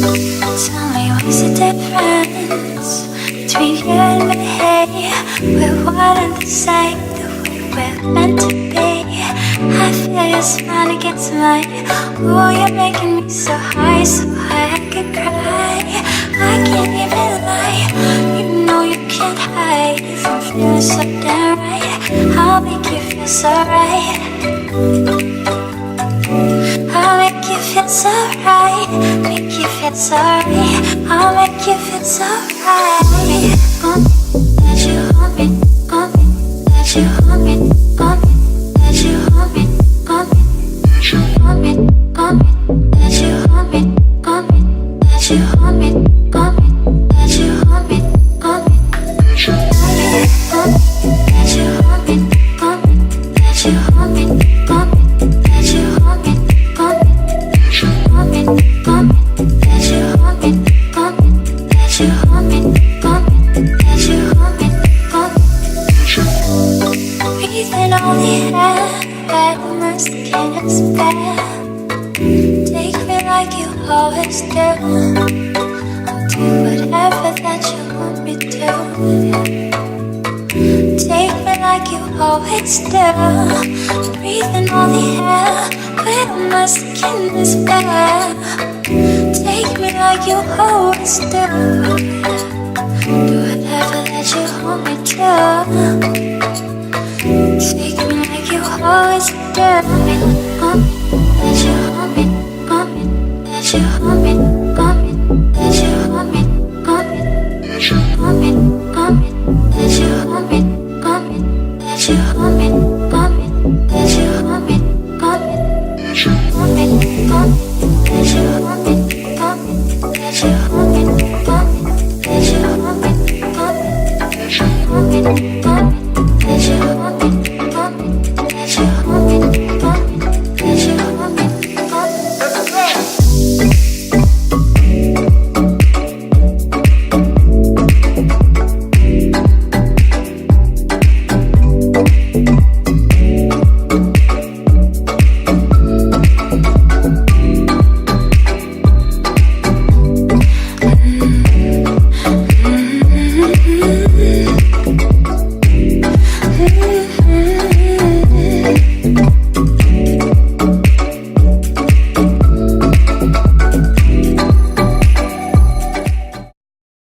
Tell me what's the difference between you and me? We're one and the same, the way we're meant to be. I feel your smile against mine. Oh, you're making me so high I could cry. I can't even lie. You know you can't hide from feeling so damn right. I'll make you feel so right. I'll make you feel so right. Make you feel so right. I'll make you feel so right. That you want me, want me, that you want me, want me, that you want me, want me, that you want me, want me, that you want me, want me, that you want me, want me, that you want me, want me, that you want me, want me, that you want me, want me, that you want me, want me, that you want me, want me, that you want me, want me, that you want me, want me, that you want me, want me, that you want me, want me. Breathing on the air, where the skin is bare. Take me like you always do. I'll do whatever that you want me to. Take me like you always do. Breathing on the air, where my skin is bare. Take me like you always do. Do whatever that you want me to. Take me like you always do. That you want me, want me, that you want me, want me, that you want me, want me, that you want me, want me, that you want me, want me, that you want me, want me, that you want me, want me, that you want me, want me, that you want me, want me, that you want me, want me, that you want me, want me, that you want me.